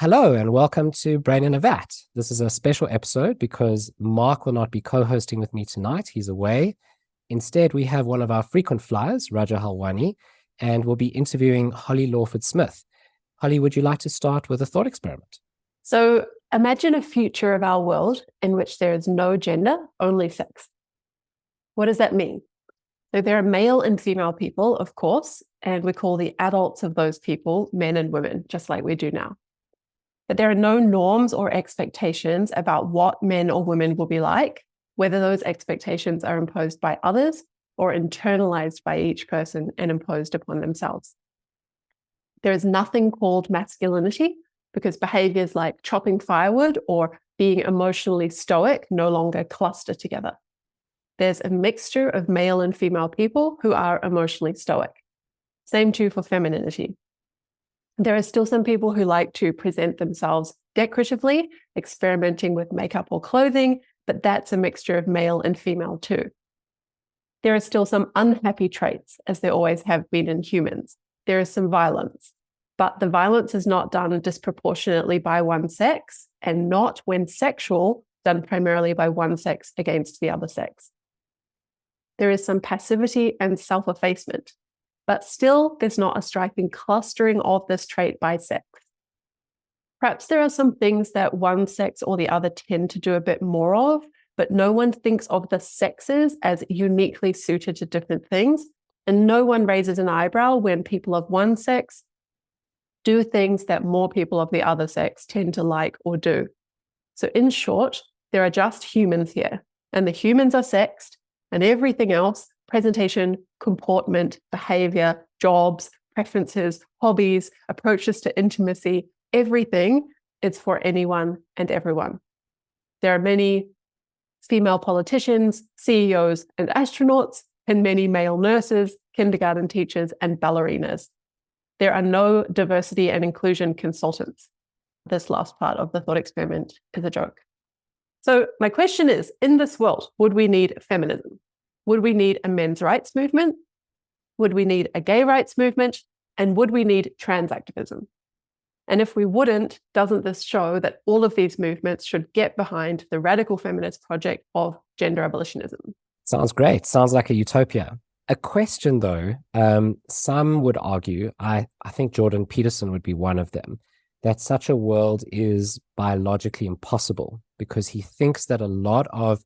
Hello and welcome to Brain in a Vat. This is a special episode because Mark will not be co-hosting with me tonight. He's away. Instead, we have one of our frequent flyers, Raja Halwani, and we'll be interviewing Holly Lawford-Smith. Holly, would you like to start with a thought experiment? So imagine a future of our world in which there is no gender, only sex. What does that mean? So there are male and female people, of course, and we call the adults of those people men and women, just like we do now. But there are no norms or expectations about what men or women will be like, whether those expectations are imposed by others or internalized by each person and imposed upon themselves. There is nothing called masculinity because behaviors like chopping firewood or being emotionally stoic no longer cluster together. There's a mixture of male and female people who are emotionally stoic. Same too for femininity. There are still some people who like to present themselves decoratively, experimenting with makeup or clothing, but that's a mixture of male and female too. There are still some unhappy traits, as there always have been in humans. There is some violence, but the violence is not done disproportionately by one sex and not, when sexual, done primarily by one sex against the other sex. There is some passivity and self-effacement, but still there's not a striking clustering of this trait by sex. Perhaps there are some things that one sex or the other tend to do a bit more of, but no one thinks of the sexes as uniquely suited to different things, and no one raises an eyebrow when people of one sex do things that more people of the other sex tend to like or do. So in short, there are just humans here, and the humans are sexed, and everything else, presentation, comportment, behavior, jobs, preferences, hobbies, approaches to intimacy, everything is for anyone and everyone. There are many female politicians, CEOs, and astronauts, and many male nurses, kindergarten teachers, and ballerinas. There are no diversity and inclusion consultants. This last part of the thought experiment is a joke. So my question is, in this world, would we need feminism? Would we need a men's rights movement? Would we need a gay rights movement? And would we need trans activism? And if we wouldn't, doesn't this show that all of these movements should get behind the radical feminist project of gender abolitionism? Sounds great. Sounds like a utopia. A question, though, some would argue, I think Jordan Peterson would be one of them, that such a world is biologically impossible because he thinks that a lot of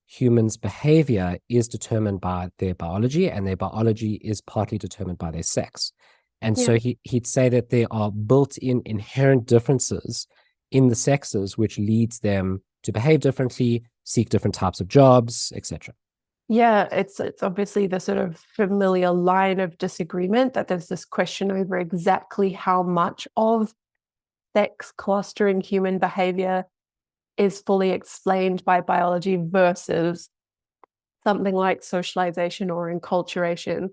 humans' behavior is determined by their biology, and their biology is partly determined by their sex. And so he'd say that there are built-in inherent differences in the sexes, which leads them to behave differently, seek different types of jobs, etc. Yeah, it's obviously the sort of familiar line of disagreement that there's this question over exactly how much of sex clustering human behavior is fully explained by biology versus something like socialization or enculturation.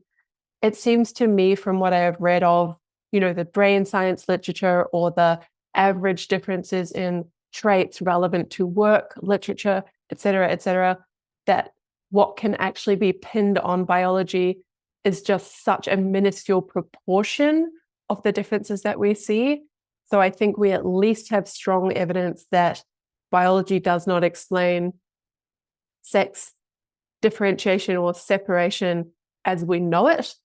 It seems to me, from what I have read of, the brain science literature or the average differences in traits relevant to work, literature, et cetera, that what can actually be pinned on biology is just such a minuscule proportion of the differences that we see. So I think we at least have strong evidence that biology does not explain sex differentiation or separation as we know it.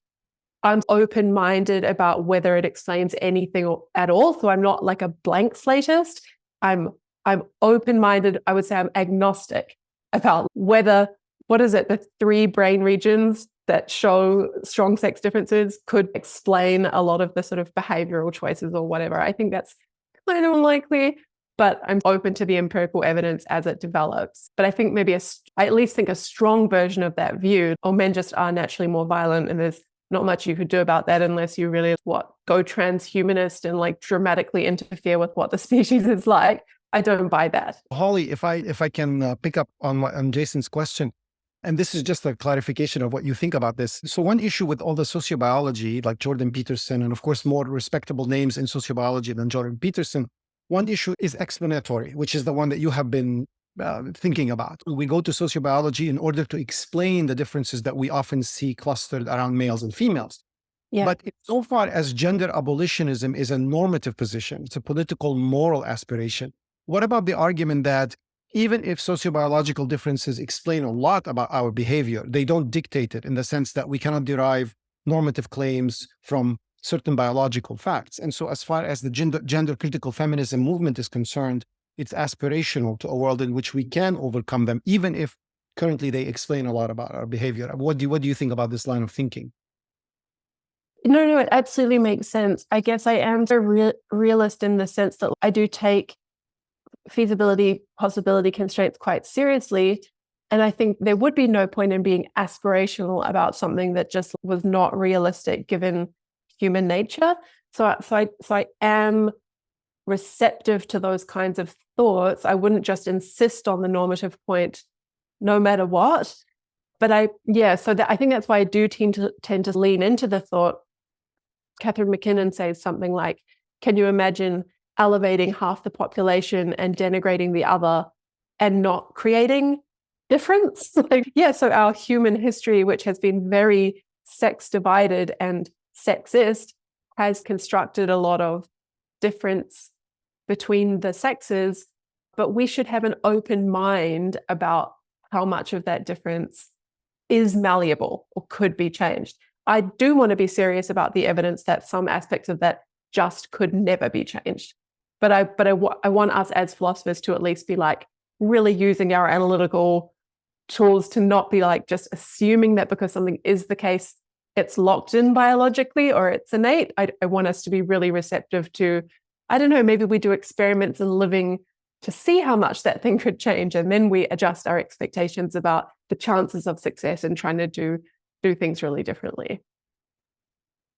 I'm open-minded about whether it explains anything at all. So I'm not like a blank slatist. I'm open-minded. I would say I'm agnostic about whether, the 3 brain regions that show strong sex differences could explain a lot of the sort of behavioral choices or whatever. I think that's kind of unlikely, but I'm open to the empirical evidence as it develops. But I think maybe I at least think a strong version of that view, or men just are naturally more violent and there's not much you could do about that unless you really go transhumanist and like dramatically interfere with what the species is like. I don't buy that. Holly, if I can pick up on Jason's question, and this is just a clarification of what you think about this. So one issue with all the sociobiology, like Jordan Peterson, and of course more respectable names in sociobiology than Jordan Peterson, one issue is explanatory, which is the one that you have been thinking about. We go to sociobiology in order to explain the differences that we often see clustered around males and females. Yeah. But so far as gender abolitionism is a normative position, it's a political, moral aspiration. What about the argument that even if sociobiological differences explain a lot about our behavior, they don't dictate it, in the sense that we cannot derive normative claims from certain biological facts? And so as far as the gender critical feminism movement is concerned, it's aspirational to a world in which we can overcome them, even if currently they explain a lot about our behavior. What do you think about this line of thinking? No, it absolutely makes sense. I guess I am a realist in the sense that I do take feasibility, possibility constraints quite seriously. And I think there would be no point in being aspirational about something that just was not realistic given human nature. So I am receptive to those kinds of thoughts. I wouldn't just insist on the normative point no matter what. But I think that's why I do tend to lean into the thought. Catherine McKinnon says something like, can you imagine elevating half the population and denigrating the other and not creating difference? So our human history, which has been very sex divided and sexist, has constructed a lot of difference between the sexes, but we should have an open mind about how much of that difference is malleable or could be changed. I do want to be serious about the evidence that some aspects of that just could never be changed. But I want us as philosophers to at least be like really using our analytical tools to not be like just assuming that because something is the case, it's locked in biologically or it's innate. I want us to be really receptive to, I don't know, maybe we do experiments in living to see how much that thing could change. And then we adjust our expectations about the chances of success and trying to do things really differently.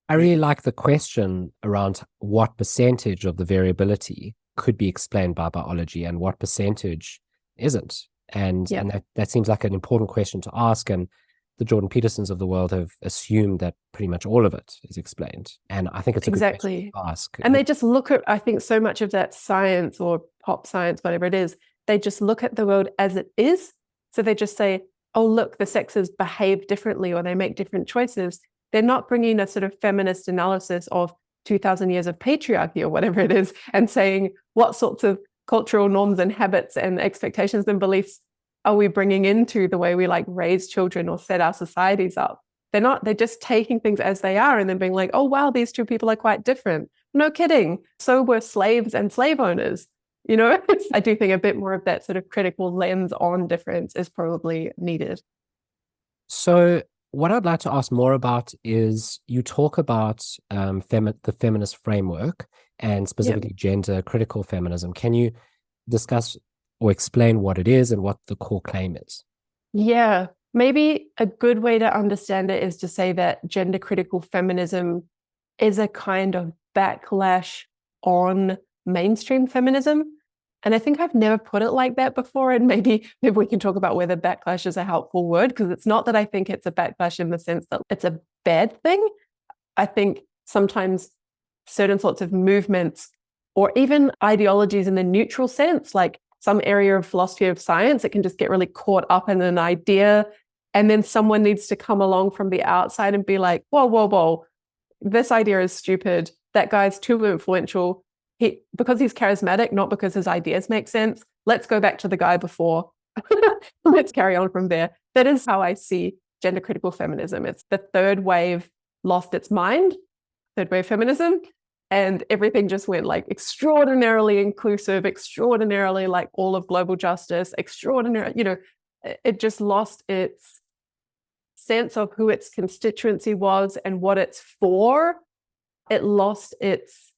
I really like the question around what percentage of the variability could be explained by biology and what percentage isn't. And that seems like an important question to ask. And the Jordan Petersons of the world have assumed that pretty much all of it is explained. And I think it's a good question to ask. And they just look at, I think so much of that science or pop science, whatever it is, they just look at the world as it is. So they just say, oh, look, the sexes behave differently or they make different choices. They're not bringing a sort of feminist analysis of 2,000 years of patriarchy or whatever it is and saying what sorts of cultural norms and habits and expectations and beliefs are we bringing into the way we like raise children or set our societies up. They're just taking things as they are and then being like, oh, wow, these two people are quite different. No kidding. So were slaves and slave owners. You know, I do think a bit more of that sort of critical lens on difference is probably needed. So what I'd like to ask more about is you talk about the feminist framework and specifically gender critical feminism. Can you discuss or explain what it is and what the core claim is? Yeah, maybe a good way to understand it is to say that gender critical feminism is a kind of backlash on mainstream feminism. And I think I've never put it like that before. And maybe we can talk about whether backlash is a helpful word, because it's not that I think it's a backlash in the sense that it's a bad thing. I think sometimes certain sorts of movements or even ideologies in the neutral sense, like some area of philosophy of science, it can just get really caught up in an idea. And then someone needs to come along from the outside and be like, whoa, this idea is stupid. That guy's too influential. Because he's charismatic, not because his ideas make sense. Let's go back to the guy before. Let's carry on from there. That is how I see gender critical feminism. It's the third wave lost its mind, third wave feminism, and everything just went like extraordinarily inclusive, extraordinarily like all of global justice, extraordinary, it just lost its sense of who its constituency was and what it's for. It lost its,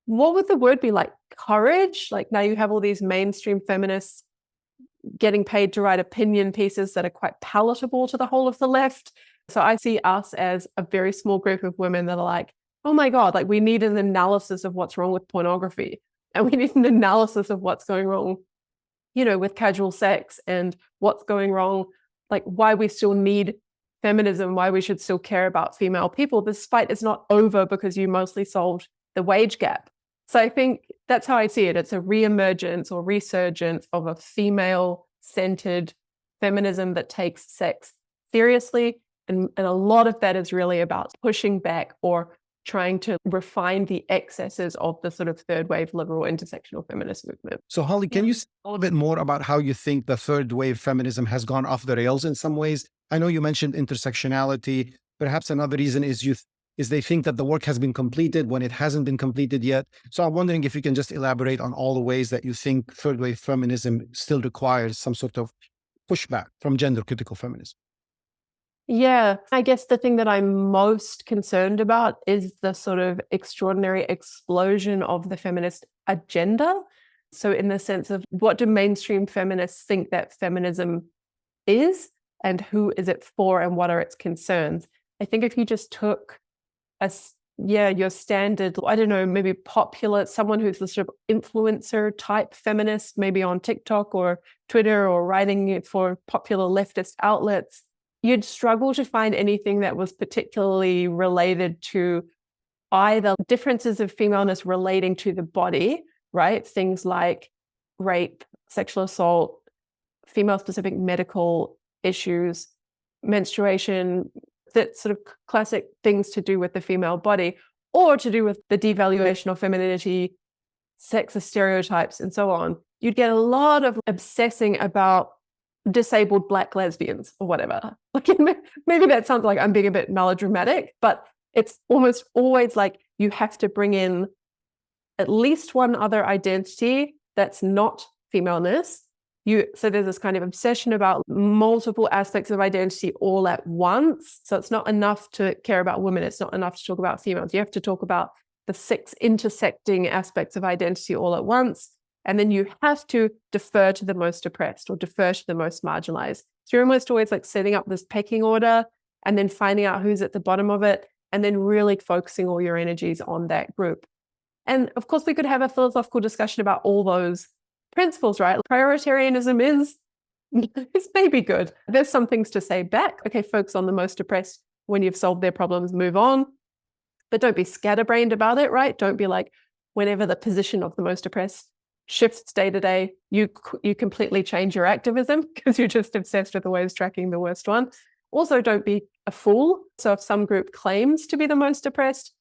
what would the word be, like courage? Like now you have all these mainstream feminists getting paid to write opinion pieces that are quite palatable to the whole of the left. So I see us as a very small group of women that are like, oh my God, like we need an analysis of what's wrong with pornography. And we need an analysis of what's going wrong, with casual sex and what's going wrong, like why we still need feminism, why we should still care about female people. This fight is not over because you mostly solved the wage gap. So I think that's how I see it. It's a reemergence or resurgence of a female-centered feminism that takes sex seriously And a lot of that is really about pushing back or trying to refine the excesses of the sort of third wave liberal intersectional feminist movement. So Holly, can you say a little bit more about how you think the third wave feminism has gone off the rails in some ways? I know you mentioned intersectionality. Perhaps another reason is they think that the work has been completed when it hasn't been completed yet. So I'm wondering if you can just elaborate on all the ways that you think third wave feminism still requires some sort of pushback from gender critical feminism. Yeah, I guess the thing that I'm most concerned about is the sort of extraordinary explosion of the feminist agenda. So in the sense of, what do mainstream feminists think that feminism is, and who is it for, and what are its concerns? I think if you just took your standard, I don't know, maybe popular, someone who's the sort of influencer type feminist, maybe on TikTok or Twitter or writing for popular leftist outlets, you'd struggle to find anything that was particularly related to either differences of femaleness relating to the body, right? Things like rape, sexual assault, female-specific medical issues, menstruation, that sort of classic things to do with the female body, or to do with the devaluation of femininity, sexist stereotypes, and so on. You'd get a lot of obsessing about disabled Black lesbians or whatever. Like, maybe that sounds like I'm being a bit melodramatic, but it's almost always like you have to bring in at least one other identity that's not femaleness. So there's this kind of obsession about multiple aspects of identity all at once. So it's not enough to care about women. It's not enough to talk about females. You have to talk about the 6 intersecting aspects of identity all at once. And then you have to defer to the most oppressed or defer to the most marginalized. So you're almost always like setting up this pecking order and then finding out who's at the bottom of it, and then really focusing all your energies on that group. And of course, we could have a philosophical discussion about all those principles, right? Prioritarianism is maybe good. There's some things to say back. Okay, focus on the most oppressed. When you've solved their problems, move on. But don't be scatterbrained about it, right? Don't be like, whenever the position of the most oppressed shifts day to day, you completely change your activism because you're just obsessed with always tracking the worst one. Also, don't be a fool. So if some group claims to be the most oppressed,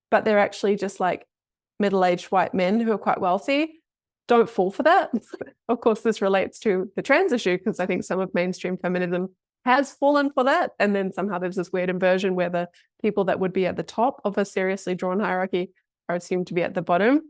but they're actually just like middle-aged white men who are quite wealthy, don't fall for that. Of course, this relates to the trans issue because I think some of mainstream feminism has fallen for that. And then somehow there's this weird inversion where the people that would be at the top of a seriously drawn hierarchy are assumed to be at the bottom.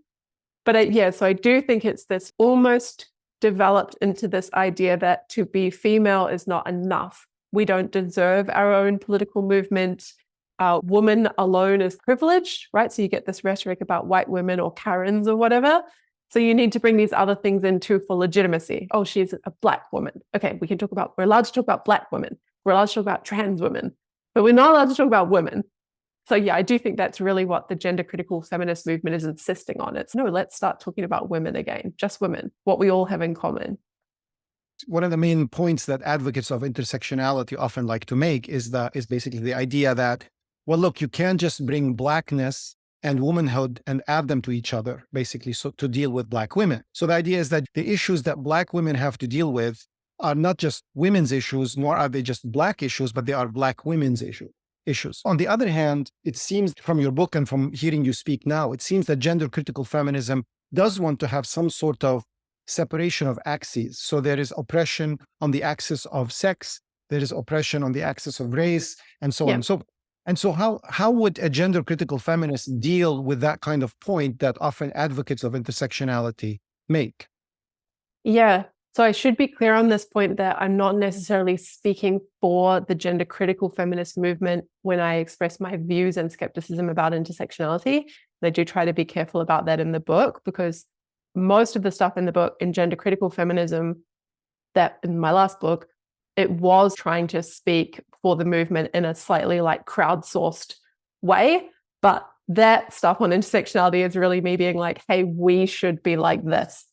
But so I do think it's this almost developed into this idea that to be female is not enough. We don't deserve our own political movement. Woman alone is privileged, right? So you get this rhetoric about white women or Karens or whatever. So you need to bring these other things in too for legitimacy. Oh, she's a Black woman. Okay, we're allowed to talk about Black women. We're allowed to talk about trans women, but we're not allowed to talk about women. So I do think that's really what the gender critical feminist movement is insisting on. It's no, let's start talking about women again, just women, what we all have in common. One of the main points that advocates of intersectionality often like to make is basically the idea that, well, look, you can't just bring Blackness and womanhood and add them to each other, basically, so to deal with Black women. So the idea is that the issues that Black women have to deal with are not just women's issues, nor are they just Black issues, but they are Black women's issues. On the other hand, it seems from your book and from hearing you speak now, it seems that gender critical feminism does want to have some sort of separation of axes. So there is oppression on the axis of sex, there is oppression on the axis of race, and so on. And so how would a gender critical feminist deal with that kind of point that often advocates of intersectionality make? Yeah. So I should be clear on this point that I'm not necessarily speaking for the gender critical feminist movement when I express my views and skepticism about intersectionality. I do try to be careful about that in the book because most of the stuff in the book in gender critical feminism, that in my last book, it was trying to speak for the movement in a slightly like crowdsourced way. But that stuff on intersectionality is really me being like, hey, we should be like this.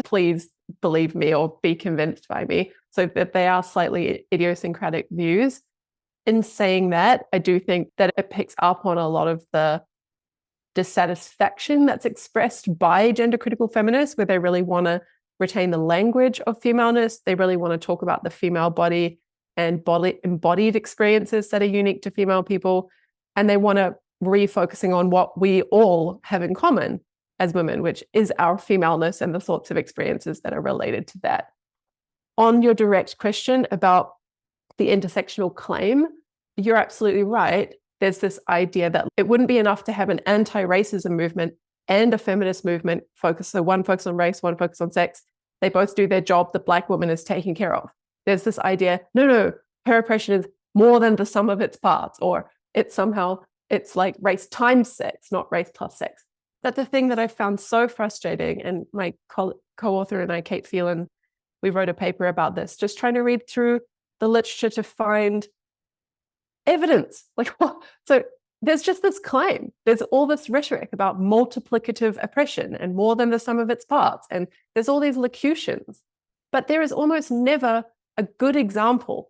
Please believe me or be convinced by me. So that they are slightly idiosyncratic views. In saying that, I do think that it picks up on a lot of the dissatisfaction that's expressed by gender critical feminists, where they really want to retain the language of femaleness. They really want to talk about the female body and embodied experiences that are unique to female people. And they want to refocusing on what we all have in common as women, which is our femaleness and the sorts of experiences that are related to that. On your direct question about the intersectional claim, you're absolutely right. There's this idea that it wouldn't be enough to have an anti-racism movement and a feminist movement so one focus on race, one focus on sex. They both do their job. The Black woman is taken care of. There's this idea, no, her oppression is more than the sum of its parts, or it's like race times sex, not race plus sex. But the thing that I found so frustrating, and my co-author and I, Kate Phelan, we wrote a paper about this, just trying to read through the literature to find evidence. Like, so there's just this claim. There's all this rhetoric about multiplicative oppression and more than the sum of its parts. And there's all these locutions. But there is almost never a good example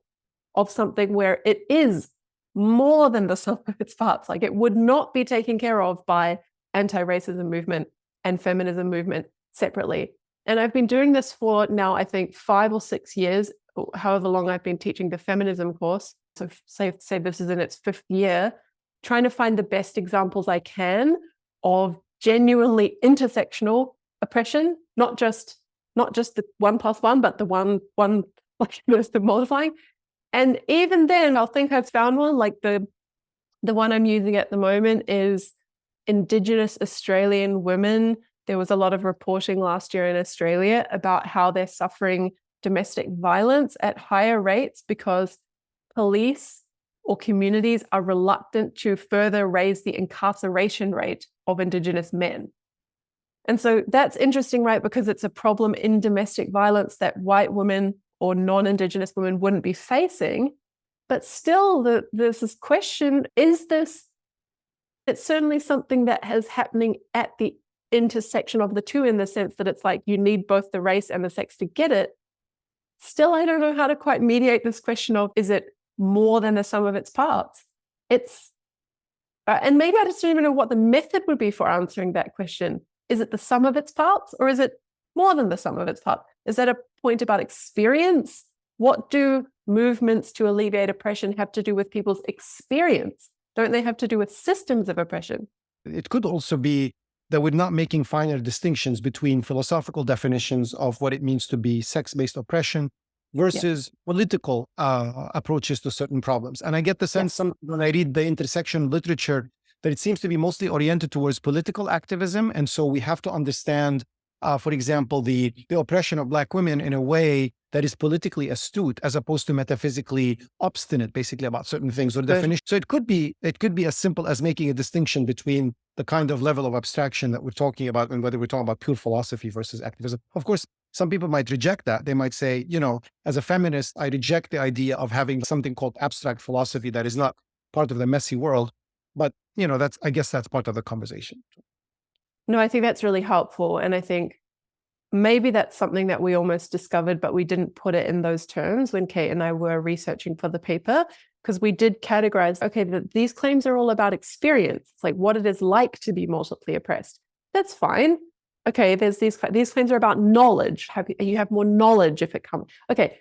of something where it is more than the sum of its parts. Like, it would not be taken care of by anti-racism movement and feminism movement separately. And I've been doing this for now, I think 5 or 6 years, however long I've been teaching the feminism course. So say this is in its 5th year, trying to find the best examples I can of genuinely intersectional oppression, not just the 1 + 1, but the one like the multiplying. And even then, I think I've found one. Like the one I'm using at the moment is Indigenous Australian women. There was a lot of reporting last year in Australia about how they're suffering domestic violence at higher rates because police or communities are reluctant to further raise the incarceration rate of Indigenous men. And so that's interesting, right? Because it's a problem in domestic violence that white women or non-Indigenous women wouldn't be facing. But still, there's this question, is this, it's certainly something that is happening at the intersection of the two, in the sense that it's like you need both the race and the sex to get it. Still, I don't know how to quite mediate this question of, is it more than the sum of its parts? And maybe I just don't even know what the method would be for answering that question. Is it the sum of its parts, or is it more than the sum of its parts? Is that a point about experience? What do movements to alleviate oppression have to do with people's experience? Don't they have to do with systems of oppression? It could also be that we're not making finer distinctions between philosophical definitions of what it means to be sex-based oppression versus political approaches to certain problems. And I get the sense when I read the intersection literature that it seems to be mostly oriented towards political activism. And so we have to understand, for example, the oppression of Black women in a way that is politically astute, as opposed to metaphysically obstinate, basically, about certain things or definition. So it could be as simple as making a distinction between the kind of level of abstraction that we're talking about and whether we're talking about pure philosophy versus activism. Of course, some people might reject that. They might say, as a feminist, I reject the idea of having something called abstract philosophy that is not part of the messy world. But, I guess that's part of the conversation. No, I think that's really helpful. And I think maybe that's something that we almost discovered, but we didn't put it in those terms when Kate and I were researching for the paper, because we did categorize, okay, these claims are all about experience. It's like what it is like to be multiply oppressed. That's fine. Okay, there's these claims are about knowledge. You have more knowledge if it comes. Okay,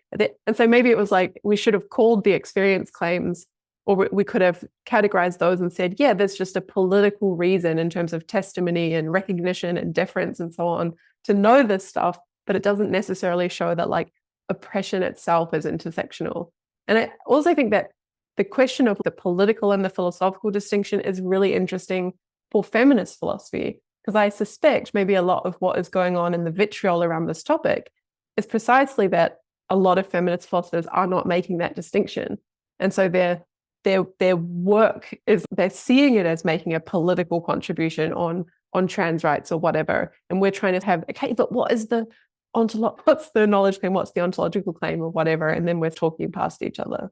and so maybe it was like we should have called the experience claims, or we could have categorized those and said, yeah, there's just a political reason in terms of testimony and recognition and deference and so on to know this stuff, but it doesn't necessarily show that like oppression itself is intersectional. And I also think that the question of the political and the philosophical distinction is really interesting for feminist philosophy, because I suspect maybe a lot of what is going on in the vitriol around this topic is precisely that a lot of feminist philosophers are not making that distinction. And so their work is, they're seeing it as making a political contribution on trans rights or whatever. And we're trying to have, okay, but what's the knowledge claim? What's the ontological claim or whatever? And then we're talking past each other.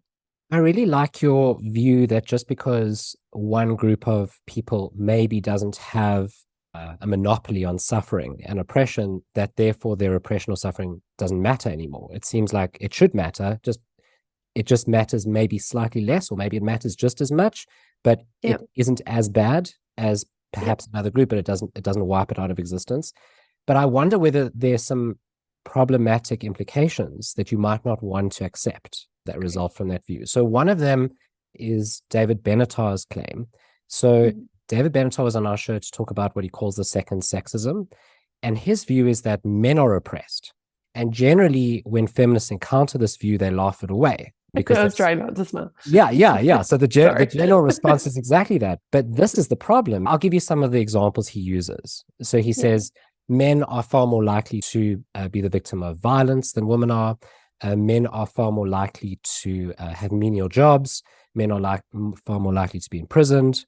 I really like your view that just because one group of people maybe doesn't have a monopoly on suffering and oppression, that therefore their oppression or suffering doesn't matter anymore. It seems like it should matter, it just matters maybe slightly less, or maybe it matters just as much, but it isn't as bad as perhaps another group, but it doesn't wipe it out of existence. But I wonder whether there's some problematic implications that you might not want to accept that result from that view. So one of them is David Benatar's claim. So David Benatar was on our show to talk about what he calls the second sexism. And his view is that men are oppressed. And generally, when feminists encounter this view, they laugh it away. Because I was trying not to smile. Yeah. So the general response is exactly that. But this is the problem. I'll give you some of the examples he uses. So he says, men are far more likely to be the victim of violence than women are. Men are far more likely to have menial jobs. Men are far more likely to be imprisoned.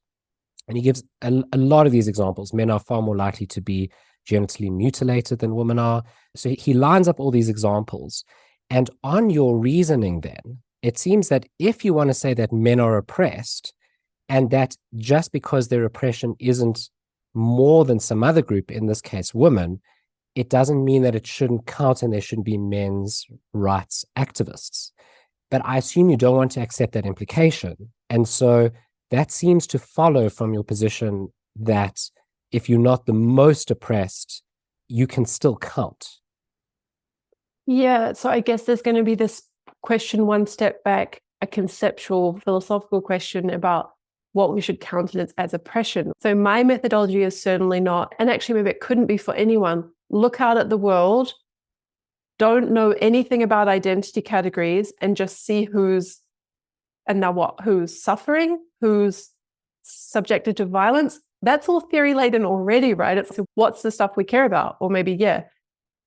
And he gives a lot of these examples. Men are far more likely to be genitally mutilated than women are. So he lines up all these examples. And on your reasoning then, it seems that if you want to say that men are oppressed, and that just because their oppression isn't more than some other group, in this case women, it doesn't mean that it shouldn't count and there shouldn't be men's rights activists. But I assume you don't want to accept that implication. And so that seems to follow from your position that if you're not the most oppressed, you can still count. Yeah, so I guess there's going to be this question one step back, a conceptual, philosophical question about what we should count as oppression. So my methodology is certainly not, and actually maybe it couldn't be for anyone, look out at the world, don't know anything about identity categories, and just see who's suffering, who's subjected to violence. That's all theory laden already, right? It's what's the stuff we care about? Or maybe,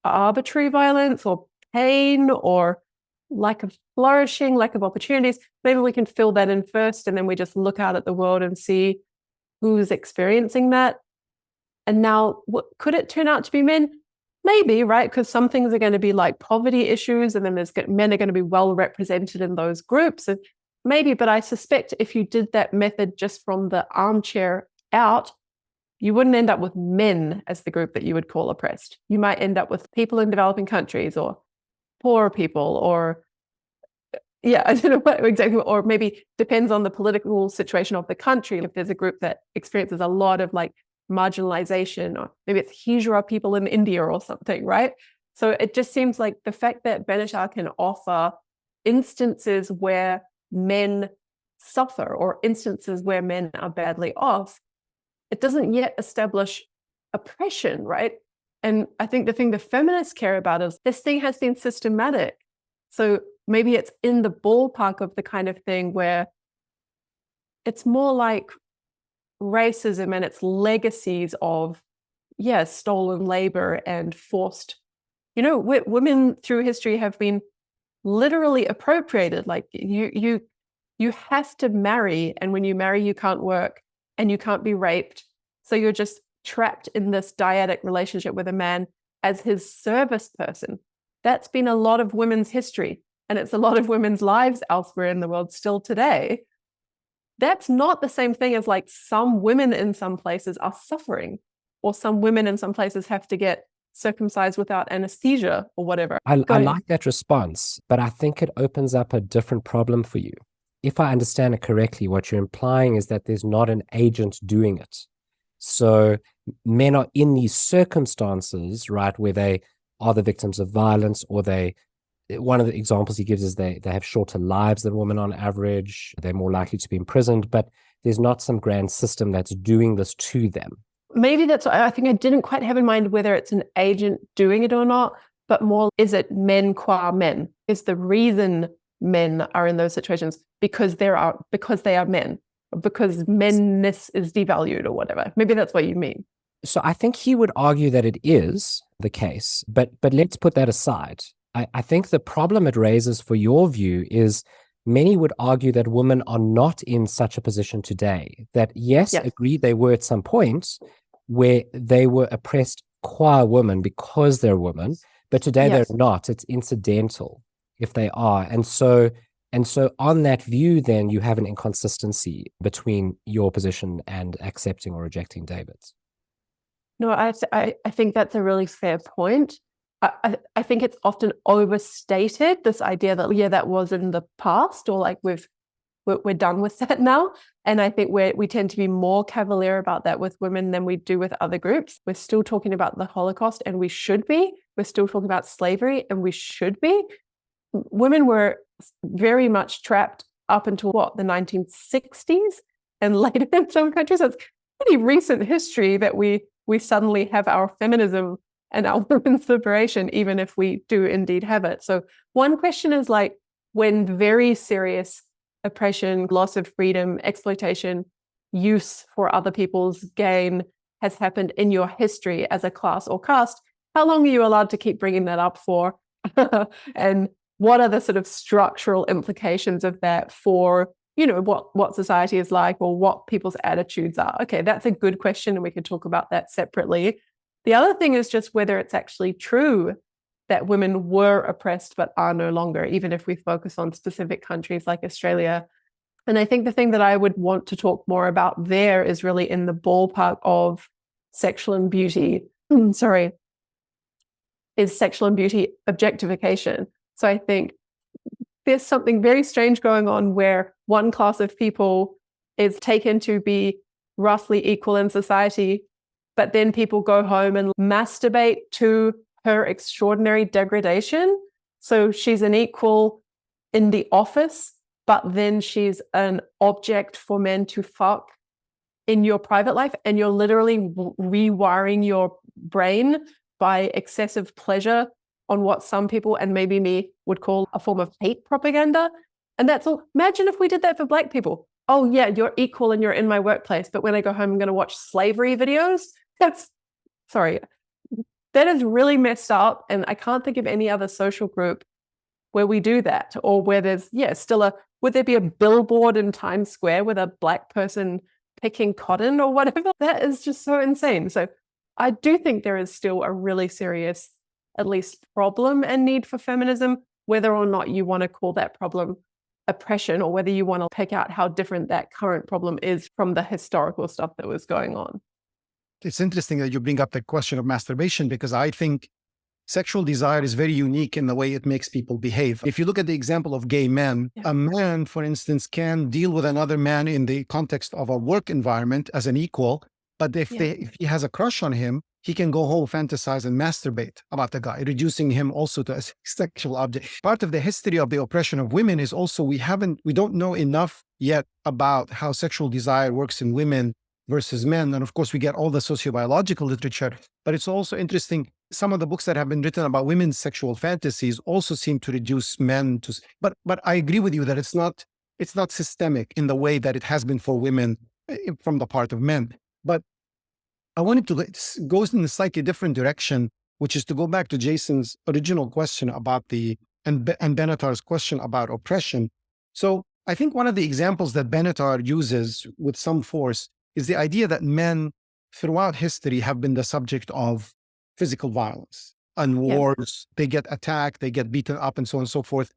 arbitrary violence or pain or lack of flourishing, lack of opportunities. Maybe we can fill that in first, and then we just look out at the world and see who's experiencing that. And now, could it turn out to be men? Maybe, right? Because some things are going to be like poverty issues, and then men are going to be well represented in those groups. And maybe, but I suspect if you did that method just from the armchair out, you wouldn't end up with men as the group that you would call oppressed. You might end up with people in developing countries or poor people or, I don't know what exactly, or maybe depends on the political situation of the country. If there's a group that experiences a lot of like marginalization, or maybe it's Hijra people in India or something, right? So it just seems like the fact that Benatar can offer instances where men suffer or instances where men are badly off, it doesn't yet establish oppression, right? And I think the thing the feminists care about is this thing has been systematic. So maybe it's in the ballpark of the kind of thing where it's more like racism and its legacies of, stolen labor and forced, women through history have been literally appropriated. Like you have to marry, and when you marry, you can't work and you can't be raped. So you're just trapped in this dyadic relationship with a man as his service person. That's been a lot of women's history, and it's a lot of women's lives elsewhere in the world still today. That's not the same thing as like some women in some places are suffering, or some women in some places have to get circumcised without anesthesia or whatever. I like that response, but I think it opens up a different problem for you. If I understand it correctly, what you're implying is that there's not an agent doing it. So men are in these circumstances, right, where they are the victims of violence, or one of the examples he gives is they have shorter lives than women on average. They're more likely to be imprisoned, but there's not some grand system that's doing this to them. Maybe that's what I think I didn't quite have in mind, whether it's an agent doing it or not, but more, is it men qua men? Is the reason men are in those situations because they are men, because menness is devalued or whatever? Maybe that's what you mean. So I think he would argue that it is the case, but let's put that aside. I think the problem it raises for your view is many would argue that women are not in such a position today. That yes, agreed, they were at some point where they were oppressed qua women because they're women, but today they're not. It's incidental if they are. And so on that view, then you have an inconsistency between your position and accepting or rejecting David's. No, I think that's a really fair point. I think it's often overstated, this idea that, that was in the past, or like we're done with that now. And I think we tend to be more cavalier about that with women than we do with other groups. We're still talking about the Holocaust, and we should be. We're still talking about slavery, and we should be. Women were very much trapped up until the 1960s and later in some countries. So it's pretty recent history that we suddenly have our feminism and our women's liberation, even if we do indeed have it. So one question is like, when very serious oppression, loss of freedom, exploitation, use for other people's gain has happened in your history as a class or caste, how long are you allowed to keep bringing that up for? And what are the sort of structural implications of that for, what society is like or what people's attitudes are? Okay, that's a good question, and we could talk about that separately. The other thing is just whether it's actually true that women were oppressed but are no longer, even if we focus on specific countries like Australia. And I think the thing that I would want to talk more about there is really in the ballpark of sexual and beauty. Is sexual and beauty objectification. So I think there's something very strange going on where one class of people is taken to be roughly equal in society, but then people go home and masturbate to her extraordinary degradation. So she's an equal in the office, but then she's an object for men to fuck in your private life, and you're literally rewiring your brain by excessive pleasure on what some people, and maybe me, would call a form of hate propaganda. And that's all. Imagine if we did that for Black people. Oh yeah, you're equal and you're in my workplace, but when I go home, I'm going to watch slavery videos. That is really messed up. And I can't think of any other social group where we do that, or where there's, would there be a billboard in Times Square with a Black person picking cotton or whatever? That is just so insane. So I do think there is still a really serious, at least, problem and need for feminism, whether or not you want to call that problem oppression, or whether you want to pick out how different that current problem is from the historical stuff that was going on. It's interesting that you bring up the question of masturbation, because I think sexual desire is very unique in the way it makes people behave. If you look at the example of gay men, a man, for instance, can deal with another man in the context of a work environment as an equal, but if he has a crush on him, he can go home, fantasize, and masturbate about the guy, reducing him also to a sexual object. Part of the history of the oppression of women is also we don't know enough yet about how sexual desire works in women versus men. And of course, we get all the sociobiological literature, but it's also interesting. Some of the books that have been written about women's sexual fantasies also seem to reduce men to, but I agree with you that it's not systemic in the way that it has been for women from the part of men. But I wanted to go in a slightly different direction, which is to go back to Jason's original question about and Benatar's question about oppression. So I think one of the examples that Benatar uses with some force is the idea that men throughout history have been the subject of physical violence and wars. They get attacked, they get beaten up, and so on and so forth.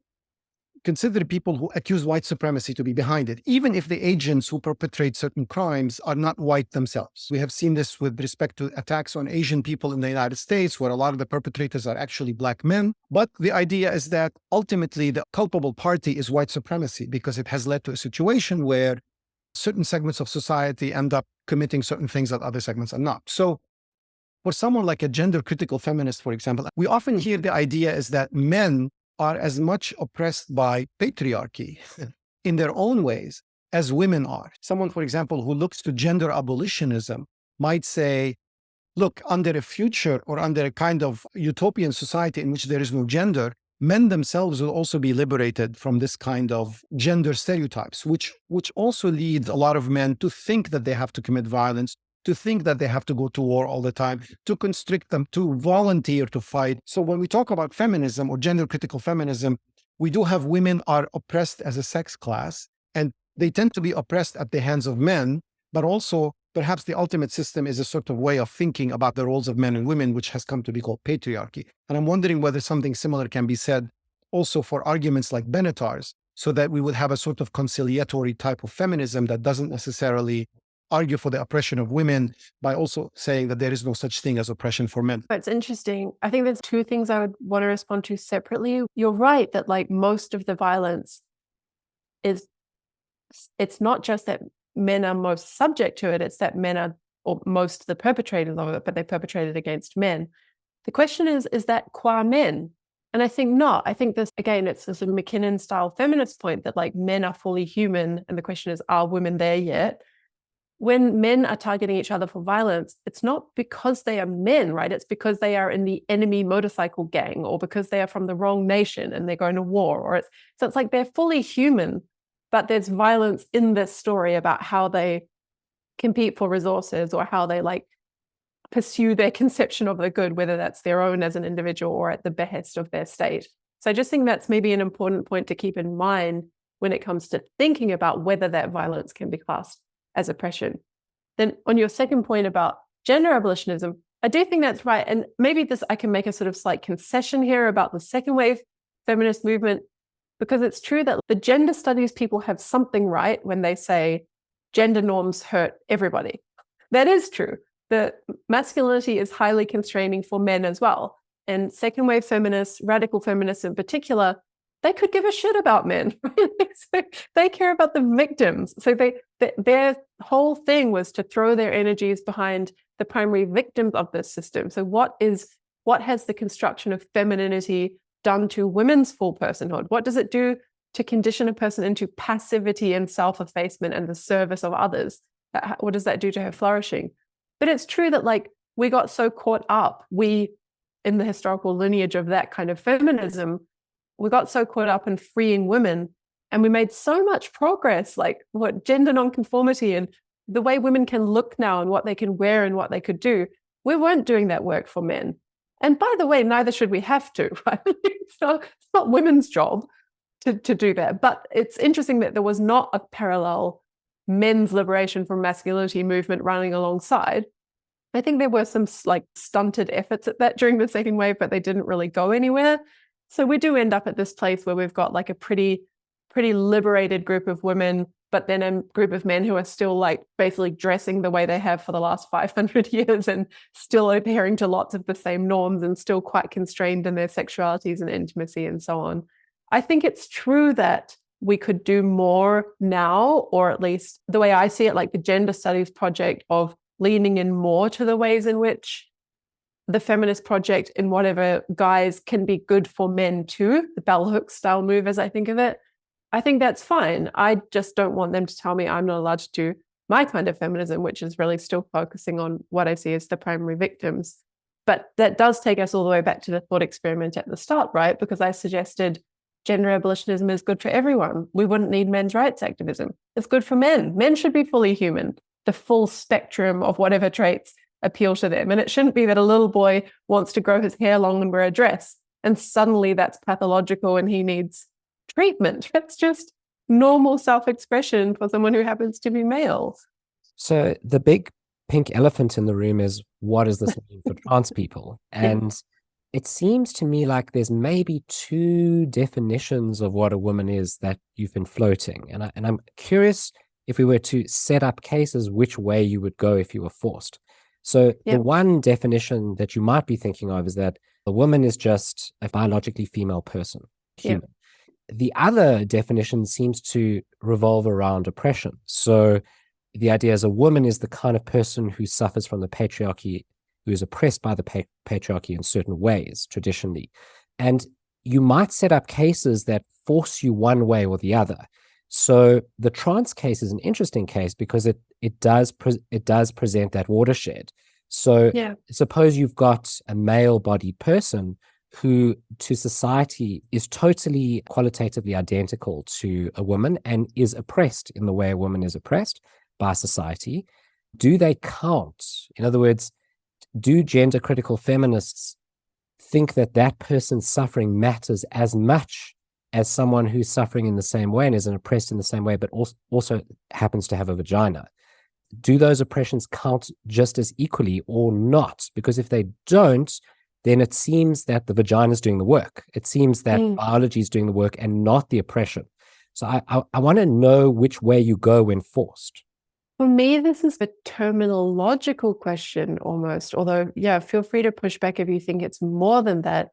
Consider people who accuse white supremacy to be behind it, even if the agents who perpetrate certain crimes are not white themselves. We have seen this with respect to attacks on Asian people in the United States, where a lot of the perpetrators are actually Black men. But the idea is that ultimately the culpable party is white supremacy, because it has led to a situation where certain segments of society end up committing certain things that other segments are not. So for someone like a gender critical feminist, for example, we often hear the idea is that men are as much oppressed by patriarchy in their own ways as women are. Someone, for example, who looks to gender abolitionism might say, look, under a future or under a kind of utopian society in which there is no gender, men themselves will also be liberated from this kind of gender stereotypes, which also leads a lot of men to think that they have to commit violence, to think that they have to go to war all the time, to constrict them, to volunteer to fight. So when we talk about feminism or gender critical feminism, we do have women are oppressed as a sex class, and they tend to be oppressed at the hands of men, but also perhaps the ultimate system is a sort of way of thinking about the roles of men and women, which has come to be called patriarchy. And I'm wondering whether something similar can be said also for arguments like Benatar's, so that we would have a sort of conciliatory type of feminism that doesn't necessarily argue for the oppression of women by also saying that there is no such thing as oppression for men. It's interesting. I think there's two things I would want to respond to separately. You're right that like most of the violence it's not just that men are most subject to it, it's that men are, or most of the perpetrators of it, but they perpetrate it against men. The question is that qua men? And I think not. I think this, again, it's a sort of McKinnon style feminist point that like men are fully human. And the question is, are women there yet? When men are targeting each other for violence, it's not because they are men, right? It's because they are in the enemy motorcycle gang, or because they are from the wrong nation and they're going to war. So it's like they're fully human, but there's violence in this story about how they compete for resources or how they like pursue their conception of the good, whether that's their own as an individual or at the behest of their state. So I just think that's maybe an important point to keep in mind when it comes to thinking about whether that violence can be classed as oppression. Then on your second point about gender abolitionism, I do think that's right. And maybe I can make a sort of slight concession here about the second wave feminist movement, because it's true that the gender studies people have something right when they say gender norms hurt everybody. That is true. The masculinity is highly constraining for men as well. And second wave feminists, radical feminists in particular, they could give a shit about men. So they care about the victims. So their whole thing was to throw their energies behind the primary victims of this system. So what has the construction of femininity done to women's full personhood? What does it do to condition a person into passivity and self-effacement and the service of others? What does that do to her flourishing? But it's true that like we got so caught up, in the historical lineage of that kind of feminism, we got so caught up in freeing women, and we made so much progress, like what gender nonconformity and the way women can look now and what they can wear and what they could do. We weren't doing that work for men. And by the way, neither should we have to, right? It's not women's job to do that. But it's interesting that there was not a parallel men's liberation from masculinity movement running alongside. I think there were some like stunted efforts at that during the second wave, but they didn't really go anywhere. So we do end up at this place where we've got like a pretty liberated group of women, but then a group of men who are still like basically dressing the way they have for the last 500 years and still adhering to lots of the same norms and still quite constrained in their sexualities and intimacy and so on. I think it's true that we could do more now, or at least the way I see it, like the gender studies project of leaning in more to the ways in which the feminist project in whatever guise can be good for men too, the bell hook style move as I think of it. I think that's fine. I just don't want them to tell me I'm not allowed to do my kind of feminism, which is really still focusing on what I see as the primary victims. But that does take us all the way back to the thought experiment at the start, right? Because I suggested gender abolitionism is good for everyone. We wouldn't need men's rights activism. It's good for men. Men should be fully human, the full spectrum of whatever traits appeal to them. And it shouldn't be that a little boy wants to grow his hair long and wear a dress, and suddenly that's pathological and he needs treatment. That's just normal self-expression for someone who happens to be male. So the big pink elephant in the room is, what does this mean for trans people? And it seems to me like there's maybe two definitions of what a woman is that you've been floating. And I'm curious, if we were to set up cases, which way you would go if you were forced. So the one definition that you might be thinking of is that a woman is just a biologically female person, human. The other definition seems to revolve around oppression. So the idea is a woman is the kind of person who suffers from the patriarchy, who is oppressed by the patriarchy in certain ways, traditionally. And you might set up cases that force you one way or the other. So the trans case is an interesting case because it does present that watershed. So suppose you've got a male-bodied person who to society is totally qualitatively identical to a woman and is oppressed in the way a woman is oppressed by society. Do they count? In other words, do gender critical feminists think that that person's suffering matters as much as someone who's suffering in the same way and is oppressed in the same way, but also happens to have a vagina? Do those oppressions count just as equally or not? Because if they don't, then it seems that the vagina is doing the work. It seems that biology is doing the work and not the oppression. So I want to know which way you go when forced. For me, this is a terminological question almost, although, feel free to push back if you think it's more than that.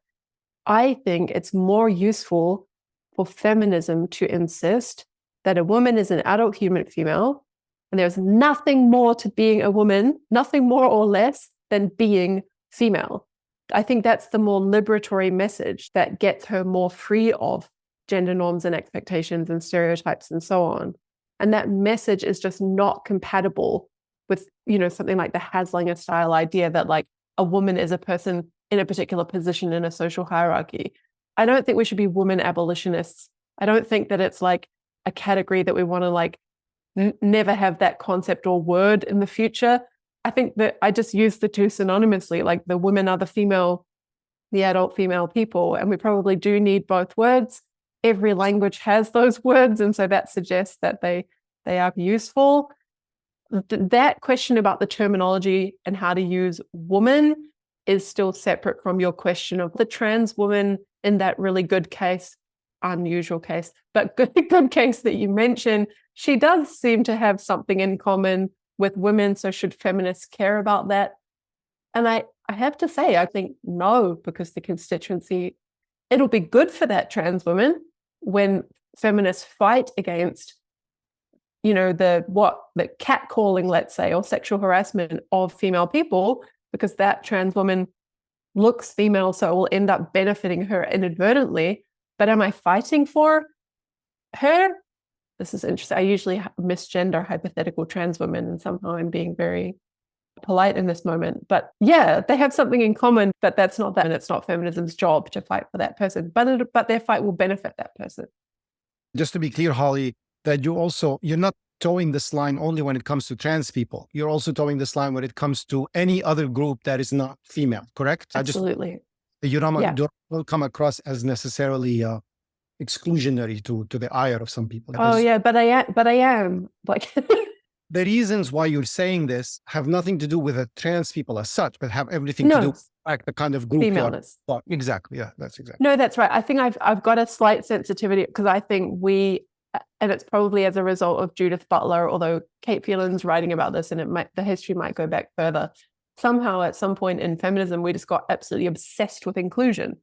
I think it's more useful for feminism to insist that a woman is an adult human female, and there's nothing more to being a woman, nothing more or less than being female. I think that's the more liberatory message that gets her more free of gender norms and expectations and stereotypes and so on. And that message is just not compatible with, something like the Haslinger style idea that like a woman is a person in a particular position in a social hierarchy. I don't think we should be women abolitionists. I don't think that it's like a category that we want to like never have that concept or word in the future. I think that I just use the two synonymously, like the women are the adult female people, and we probably do need both words. Every language has those words, and so that suggests that they are useful. That question about the terminology and how to use woman is still separate from your question of the trans woman in that really good case, unusual case, but good case that you mentioned. She does seem to have something in common with women, so should feminists care about that? And I have to say, I think no, because the constituency, it'll be good for that trans woman when feminists fight against, the catcalling, let's say, or sexual harassment of female people, because that trans woman looks female, so it will end up benefiting her inadvertently. But am I fighting for her? This is interesting. I usually misgender hypothetical trans women, and somehow I'm being very polite in this moment. But yeah, they have something in common, but that's not that, and it's not feminism's job to fight for that person. But their fight will benefit that person. Just to be clear, Holly, that you're not towing this line only when it comes to trans people. You're also towing this line when it comes to any other group that is not female, correct? Absolutely. You don't come across as necessarily exclusionary to the ire of some people. But I am like the reasons why you're saying this have nothing to do with the trans people as such, but have everything to do with like the kind of group femaleness. Exactly. Yeah, that's exactly. No, that's right. I think I've got a slight sensitivity because I think and it's probably as a result of Judith Butler, although Kate Phelan's writing about this, and the history might go back further. Somehow at some point in feminism, we just got absolutely obsessed with inclusion.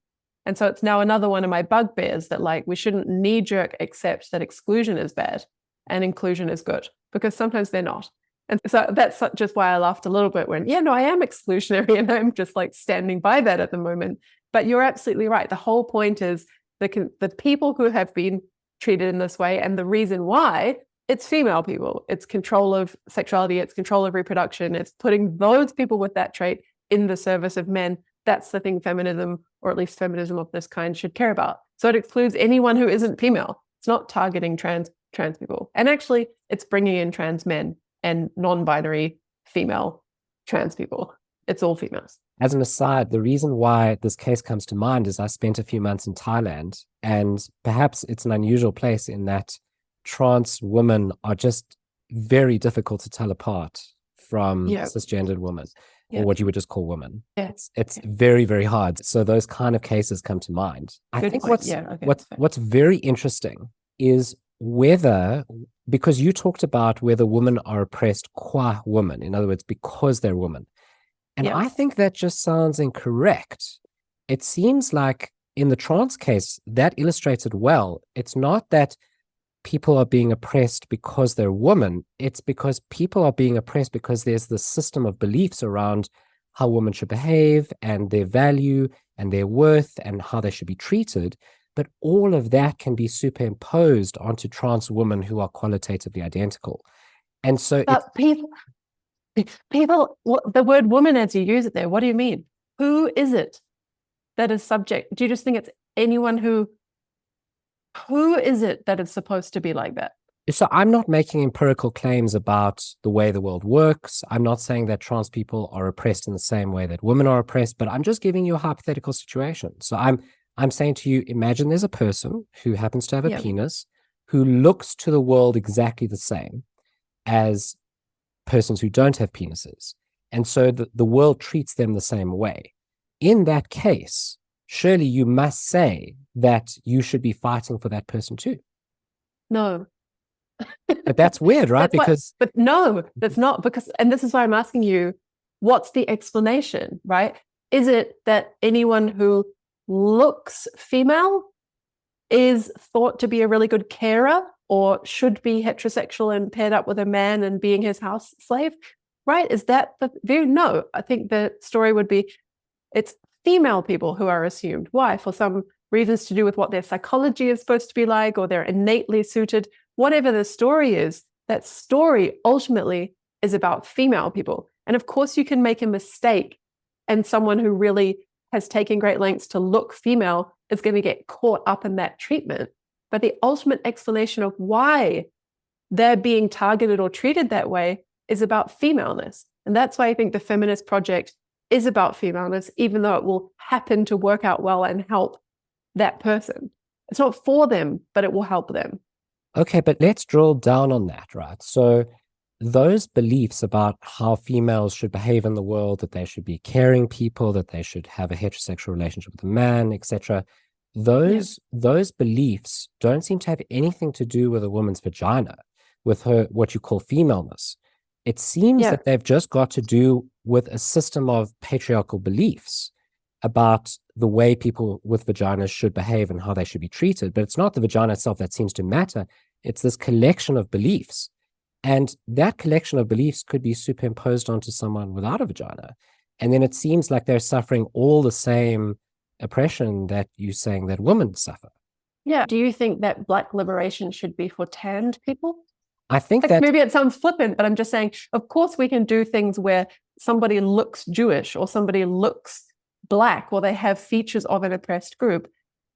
And so it's now another one of my bugbears that like we shouldn't knee-jerk accept that exclusion is bad and inclusion is good, because sometimes they're not. And so that's just why I laughed a little bit when, I am exclusionary and I'm just like standing by that at the moment. But you're absolutely right. The whole point is the people who have been treated in this way, and the reason why, it's female people. It's control of sexuality. It's control of reproduction. It's putting those people with that trait in the service of men. That's the thing feminism, or at least feminism of this kind, should care about. So it excludes anyone who isn't female. It's not targeting trans people. And actually, it's bringing in trans men and non-binary female trans people. It's all females. As an aside, the reason why this case comes to mind is I spent a few months in Thailand, and perhaps it's an unusual place in that trans women are just very difficult to tell apart from cisgendered women, or what you would just call women. Yeah. It's very, very hard. So those kind of cases come to mind. I think what's very interesting is because you talked about whether women are oppressed qua women, in other words, because they're women. And I think that just sounds incorrect. It seems like in the trans case, that illustrates it well. It's not that people are being oppressed because they're women. It's because people are being oppressed because there's this system of beliefs around how women should behave and their value and their worth and how they should be treated. But all of that can be superimposed onto trans women who are qualitatively identical. And so people, the word woman as you use it there, what do you mean? Who is it that is subject? Do you just think it's anyone who is it that is supposed to be like that? So I'm not making empirical claims about the way the world works. I'm not saying that trans people are oppressed in the same way that women are oppressed, but I'm just giving you a hypothetical situation. So I'm saying to you, imagine there's a person who happens to have a penis who looks to the world exactly the same as persons who don't have penises. And so the world treats them the same way. In that case, surely you must say that you should be fighting for that person too. No. But that's weird, right? But no, that's not, because, and this is why I'm asking you, what's the explanation, right? Is it that anyone who looks female is thought to be a really good carer, or should be heterosexual and paired up with a man and being his house slave, right? Is that the view? No, I think the story would be, it's female people who are assumed. Why? For some reasons to do with what their psychology is supposed to be like, or they're innately suited. Whatever the story is, that story ultimately is about female people. And of course, you can make a mistake, and someone who really has taken great lengths to look female is going to get caught up in that treatment. But the ultimate explanation of why they're being targeted or treated that way is about femaleness. And that's why I think the feminist project is about femaleness, even though it will happen to work out well and help that person. It's not for them, but it will help them. Okay, but let's drill down on that, right? So those beliefs about how females should behave in the world, that they should be caring people, that they should have a heterosexual relationship with a man, etc., those beliefs don't seem to have anything to do with a woman's vagina, with her, what you call femaleness. It seems that they've just got to do with a system of patriarchal beliefs about the way people with vaginas should behave and how they should be treated. But it's not the vagina itself that seems to matter. It's this collection of beliefs. And that collection of beliefs could be superimposed onto someone without a vagina. And then it seems like they're suffering all the same oppression that you're saying that women suffer. Yeah. Do you think that Black liberation should be for tanned people? I think like, that maybe it sounds flippant, but I'm just saying, of course, we can do things where somebody looks Jewish or somebody looks Black or they have features of an oppressed group.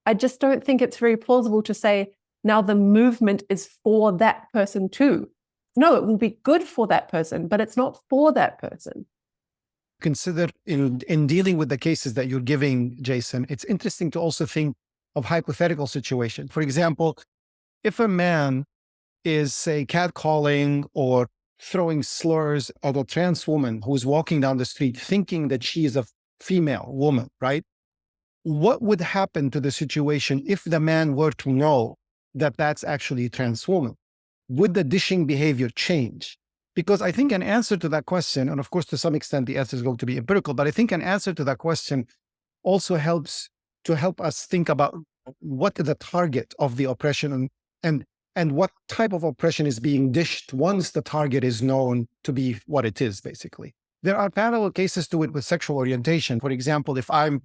I just don't think it's very plausible to say now the movement is for that person too. No, it will be good for that person, but it's not for that person. Consider in dealing with the cases that you're giving, Jason, it's interesting to also think of hypothetical situation. For example, if a man is, say, catcalling or throwing slurs at a trans woman who's walking down the street thinking that she is a female woman, right? What would happen to the situation if the man were to know that that's actually a trans woman? Would the dishing behavior change? Because I think an answer to that question, and of course, to some extent, the answer is going to be empirical, but I think an answer to that question also helps to help us think about what is the target of the oppression and what type of oppression is being dished once the target is known to be what it is, basically. There are parallel cases to it with sexual orientation. For example, if I'm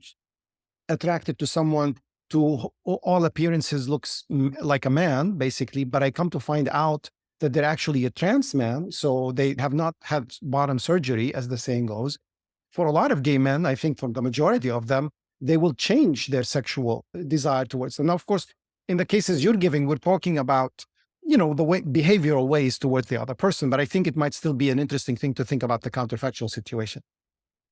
attracted to someone to all appearances looks like a man, basically, but I come to find out that they're actually a trans man, so they have not had bottom surgery, as the saying goes. For a lot of gay men, I think for the majority of them, they will change their sexual desire towards them. Now, of course, in the cases you're giving, we're talking about, the behavioral ways towards the other person, but I think it might still be an interesting thing to think about the counterfactual situation.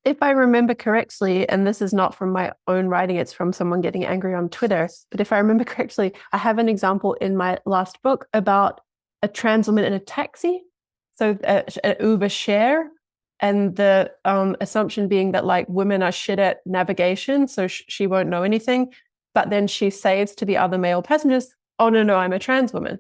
If I remember correctly, and this is not from my own writing, it's from someone getting angry on Twitter, but if I remember correctly, I have an example in my last book about a trans woman in a taxi, so an Uber share, and the assumption being that like women are shit at navigation, so she won't know anything, but then she says to the other male passengers, oh, no, I'm a trans woman.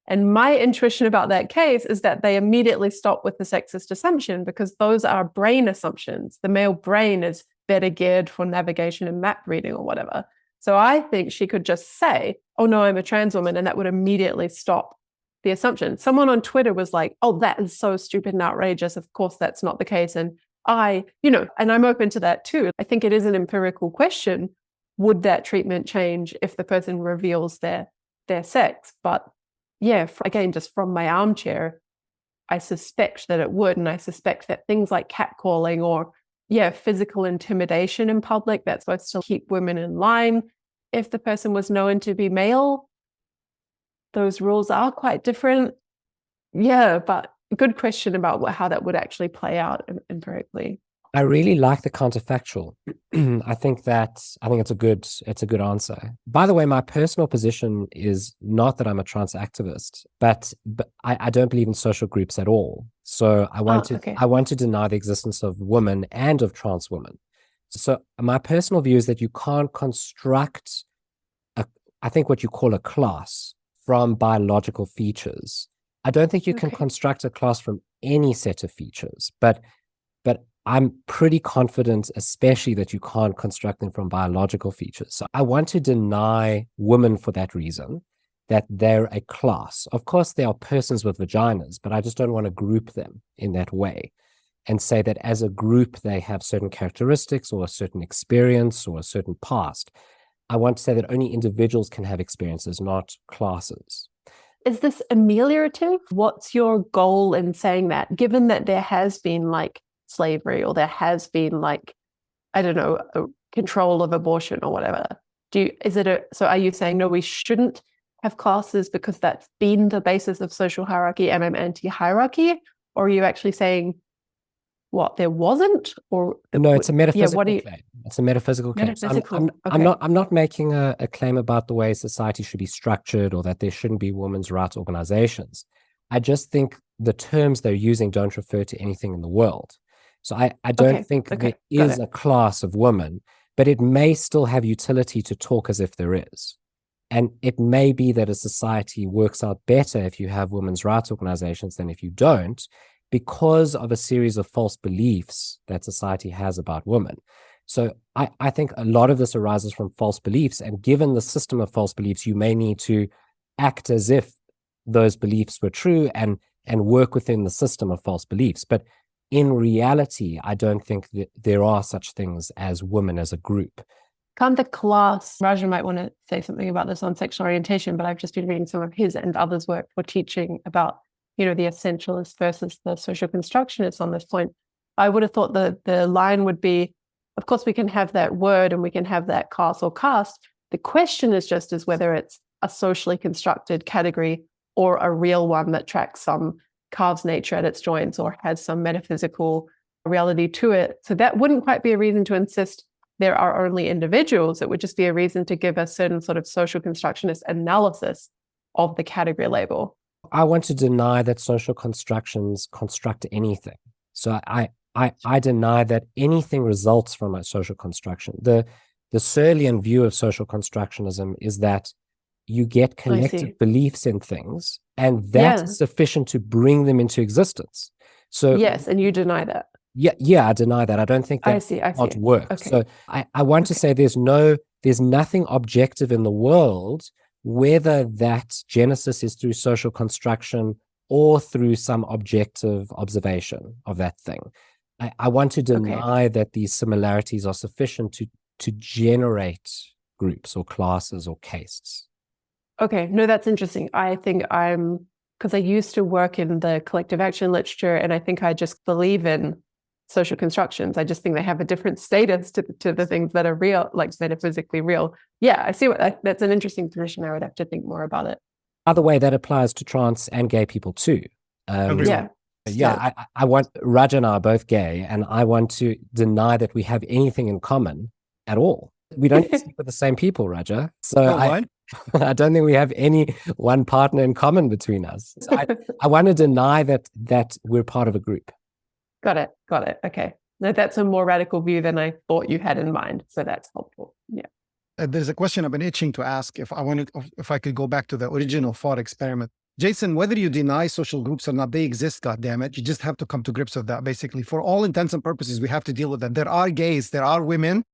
And my intuition about that case is that they immediately stop with the sexist assumption because those are brain assumptions. The male brain is better geared for navigation and map reading or whatever. So I think she could just say, oh, no, I'm a trans woman, and that would immediately stop the assumption. Someone on Twitter was like, oh, that is so stupid and outrageous. Of course, that's not the case. And and I'm open to that too. I think it is an empirical question. Would that treatment change if the person reveals their sex? But yeah, again, just from my armchair, I suspect that it would. And I suspect that things like catcalling or, physical intimidation in public, that's supposed to keep women in line. If the person was known to be male, those rules are quite different. Yeah, but good question about how that would actually play out empirically. I really like the counterfactual. I think it's a good answer. By the way, my personal position is not that I'm a trans activist, but I don't believe in social groups at all. So I want to deny the existence of women and of trans women. So my personal view is that you can't construct I think what you call a class from biological features. I don't think you can construct a class from any set of features, but I'm pretty confident, especially that you can't construct them from biological features. So I want to deny women for that reason, that they're a class. Of course, they are persons with vaginas, but I just don't want to group them in that way. and say that as a group they have certain characteristics or a certain experience or a certain past. I want to say that only individuals can have experiences, not classes. Is this ameliorative? What's your goal in saying that, given that there has been like slavery, or there has been like, I don't know, a control of abortion or whatever? So are you saying, no, we shouldn't have classes because that's been the basis of social hierarchy and I'm anti-hierarchy? Or are you actually saying, what, there wasn't? Or no, it's a metaphysical claim. It's a metaphysical claim. Metaphysical. I'm not making a claim about the way society should be structured or that there shouldn't be women's rights organizations. I just think the terms they're using don't refer to anything in the world. So I don't think there is a class of women, but it may still have utility to talk as if there is. And it may be that a society works out better if you have women's rights organizations than if you don't, because of a series of false beliefs that society has about women. So I think a lot of this arises from false beliefs. And given the system of false beliefs, you may need to act as if those beliefs were true and work within the system of false beliefs. But in reality, I don't think that there are such things as women as a group. Can't the class, Raja might want to say something about this on sexual orientation, but I've just been reading some of his and others' work for teaching about, the essentialist versus the social constructionists on this point. I would have thought the line would be, of course, we can have that word and we can have that class or caste. The question is just as whether it's a socially constructed category or a real one that tracks some carves nature at its joints or has some metaphysical reality to it. So that wouldn't quite be a reason to insist there are only individuals. It would just be a reason to give a certain sort of social constructionist analysis of the category label. I want to deny that social constructions construct anything. So I deny that anything results from a social construction. The Searlean view of social constructionism is that you get collective beliefs in things, and that's sufficient to bring them into existence. So yes, and you deny that. Yeah, I deny that. I don't think that would work. Okay. So I want to say there's nothing objective in the world, whether that genesis is through social construction or through some objective observation of that thing. I want to deny that these similarities are sufficient to generate groups or classes or castes. Okay, no, that's interesting. I think because I used to work in the collective action literature, and I think I just believe in social constructions. I just think they have a different status to the things that are real, like metaphysically real. Yeah, I see that's an interesting position. I would have to think more about it. By the way, that applies to trans and gay people too. I want, Raj and I are both gay, and I want to deny that we have anything in common at all. We don't sleep with the same people, Raja. So I don't think we have any one partner in common between us. So I want to deny that we're part of a group. Got it. Okay. No, that's a more radical view than I thought you had in mind. So that's helpful. Yeah. There's a question I've been itching to ask if I could go back to the original thought experiment. Jason, whether you deny social groups or not, they exist, goddammit. You just have to come to grips with that, basically. For all intents and purposes, we have to deal with that. There are gays, there are women.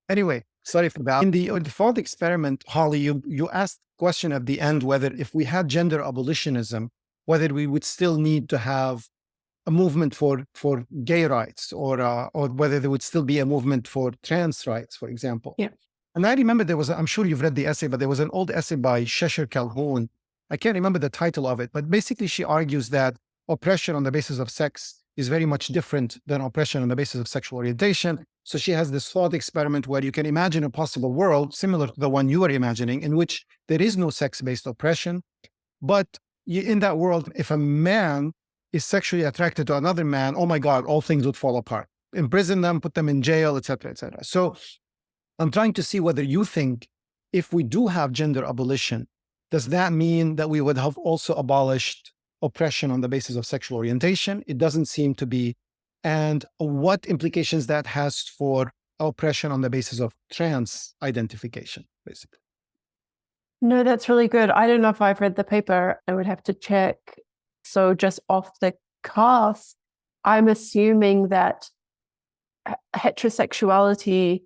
Anyway, sorry for that. In the thought experiment, Holly, you asked the question at the end whether if we had gender abolitionism, whether we would still need to have a movement for gay rights or whether there would still be a movement for trans rights, for example. Yeah. And I remember I'm sure you've read the essay, but there was an old essay by Cheshire Calhoun. I can't remember the title of it, but basically she argues that oppression on the basis of sex is very much different than oppression on the basis of sexual orientation. So she has this thought experiment where you can imagine a possible world similar to the one you are imagining, in which there is no sex-based oppression. But in that world, if a man is sexually attracted to another man, oh my God, all things would fall apart. Imprison them, put them in jail, et cetera, et cetera. So I'm trying to see whether you think if we do have gender abolition, does that mean that we would have also abolished oppression on the basis of sexual orientation? It doesn't seem to be. And what implications that has for oppression on the basis of trans identification, basically. No, that's really good. I don't know if I've read the paper. I would have to check. So just off the cuff, I'm assuming that heterosexuality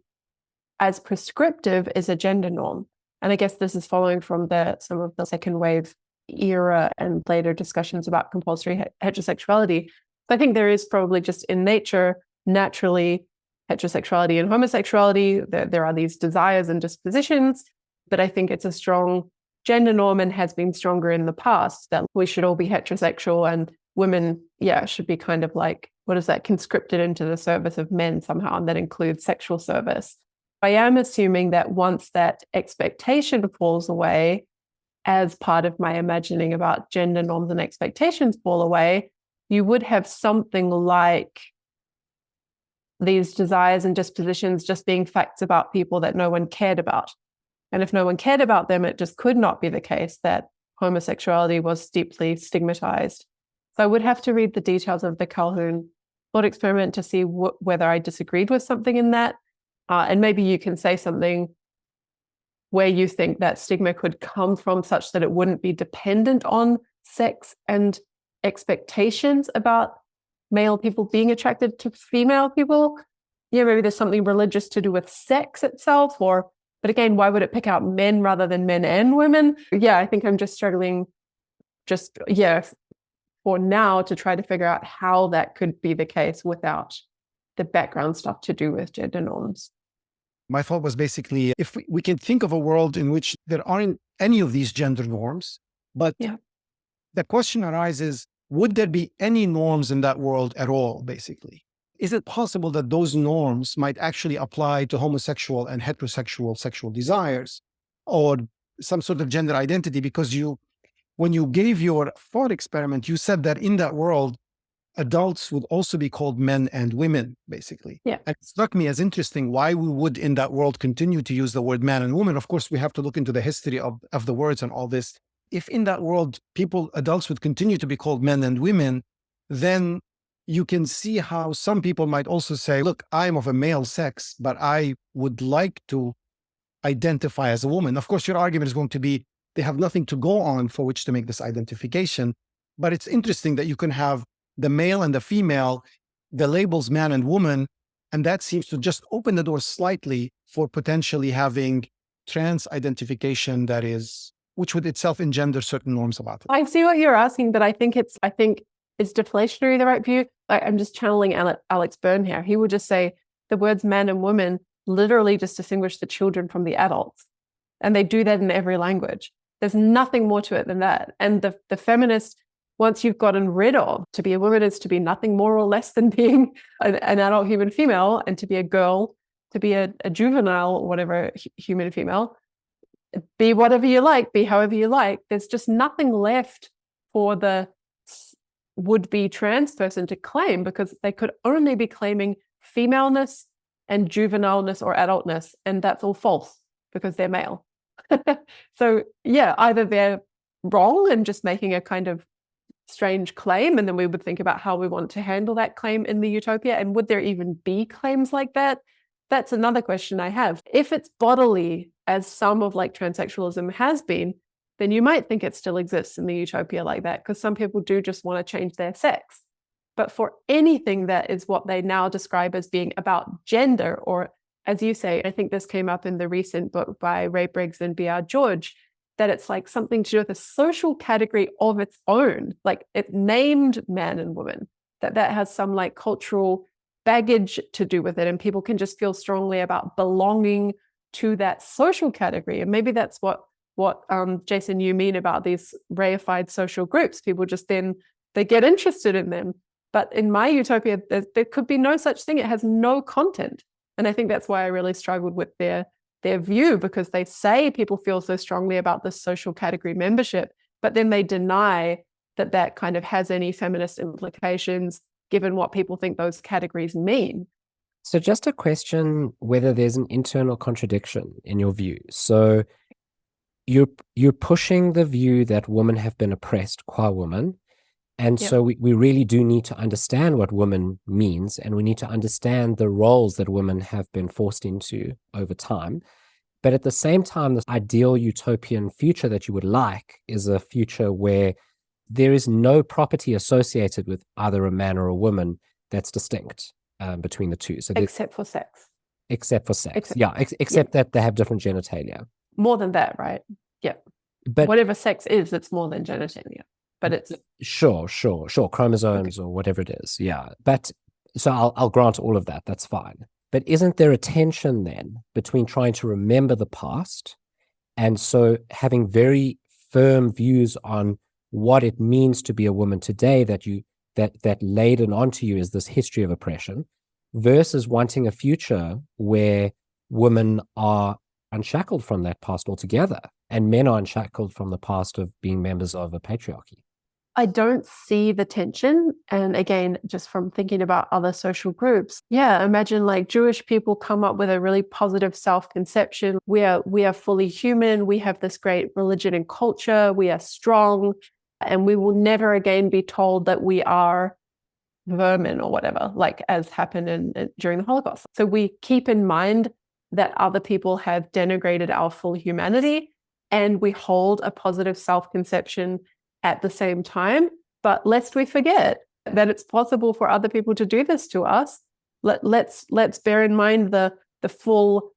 as prescriptive is a gender norm. And I guess this is following from some of the second wave era and later discussions about compulsory heterosexuality. I think there is probably just in nature, naturally, heterosexuality and homosexuality. There are these desires and dispositions, but I think it's a strong gender norm and has been stronger in the past that we should all be heterosexual and women, should be kind of like, what is that, conscripted into the service of men somehow, and that includes sexual service. I am assuming that once that expectation falls away, as part of my imagining about gender norms and expectations fall away, you would have something like these desires and dispositions just being facts about people that no one cared about. And if no one cared about them, it just could not be the case that homosexuality was deeply stigmatized. So I would have to read the details of the Calhoun thought experiment to see whether I disagreed with something in that. And maybe you can say something where you think that stigma could come from such that it wouldn't be dependent on sex and expectations about male people being attracted to female people. Maybe there's something religious to do with sex itself, but again, why would it pick out men rather than men and women? I think I'm just struggling for now to try to figure out how that could be the case without the background stuff to do with gender norms. My thought was basically, if we can think of a world in which there aren't any of these gender norms, but the question arises, would there be any norms in that world at all, basically? Is it possible that those norms might actually apply to homosexual and heterosexual sexual desires or some sort of gender identity? Because when you gave your thought experiment, you said that in that world, adults would also be called men and women, basically. Yeah. And it struck me as interesting why we would in that world continue to use the word man and woman. Of course, we have to look into the history of the words and all this. If in that world, adults would continue to be called men and women, then you can see how some people might also say, look, I'm of a male sex, but I would like to identify as a woman. Of course, your argument is going to be, they have nothing to go on for which to make this identification. But it's interesting that you can have the male and the female, the labels man and woman, and that seems to just open the door slightly for potentially having trans identification which would itself engender certain norms about it. I see what you're asking, but I think it's deflationary, the right view. I'm just channeling Alex Byrne here. He would just say the words man and woman literally just distinguish the children from the adults. And they do that in every language. There's nothing more to it than that. And the feminist, once you've gotten rid of, to be a woman is to be nothing more or less than being an adult human female, and to be a girl, to be a juvenile, whatever, human female, be whatever you like, be however you like. There's just nothing left for the would-be trans person to claim, because they could only be claiming femaleness and juvenileness or adultness, and that's all false because they're male. So either they're wrong and just making a kind of strange claim, and then we would think about how we want to handle that claim in the utopia, and would there even be claims like that? That's another question I have. If it's bodily, as some of like transsexualism has been, then you might think it still exists in the utopia like that, because some people do just want to change their sex. But for anything that is what they now describe as being about gender, or as you say, I think this came up in the recent book by Ray Briggs and B.R. George, that it's like something to do with a social category of its own, like it named man and woman, that has some like cultural baggage to do with it, and people can just feel strongly about belonging to that social category. And maybe that's what Jason, you mean about these reified social groups. People just then they get interested in them. But in my utopia, there could be no such thing. It has no content. And I think that's why I really struggled with their view, because they say people feel so strongly about this social category membership, but then they deny that kind of has any feminist implications, given what people think those categories mean. So just a question whether there's an internal contradiction in your view. So you're pushing the view that women have been oppressed qua woman. And so we really do need to understand what woman means, and we need to understand the roles that women have been forced into over time. But at the same time, the ideal utopian future that you would like is a future where there is no property associated with either a man or a woman that's distinct between the two. So except for sex. Except for sex. Except that they have different genitalia. More than that, right? Yeah. But whatever sex is, it's more than genitalia. but it's Sure, chromosomes or whatever it is. Yeah. But so I'll grant all of that. That's fine. But isn't there a tension then between trying to remember the past and so having very firm views on what it means to be a woman today that laden onto you is this history of oppression versus wanting a future where women are unshackled from that past altogether and men are unshackled from the past of being members of a patriarchy? I don't see the tension. And again, just from thinking about other social groups, imagine like Jewish people come up with a really positive self-conception. We are fully human. We have this great religion and culture. We are strong, and we will never again be told that we are vermin or whatever, like as happened during the Holocaust. So we keep in mind that other people have denigrated our full humanity, and we hold a positive self-conception at the same time. But lest we forget that it's possible for other people to do this to us, let's bear in mind the full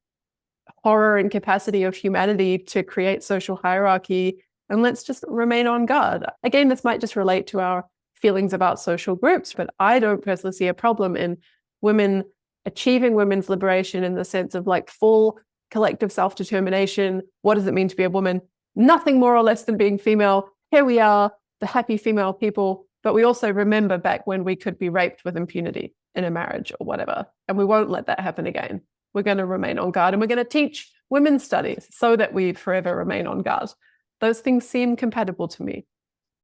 horror and capacity of humanity to create social hierarchy, and let's just remain on guard. Again, this might just relate to our feelings about social groups, but I don't personally see a problem in women achieving women's liberation in the sense of like full collective self-determination. What does it mean to be a woman? Nothing more or less than being female. Here we are, the happy female people, but we also remember back when we could be raped with impunity in a marriage or whatever, and we won't let that happen again. We're going to remain on guard, and we're going to teach women's studies so that we forever remain on guard. Those things seem compatible to me.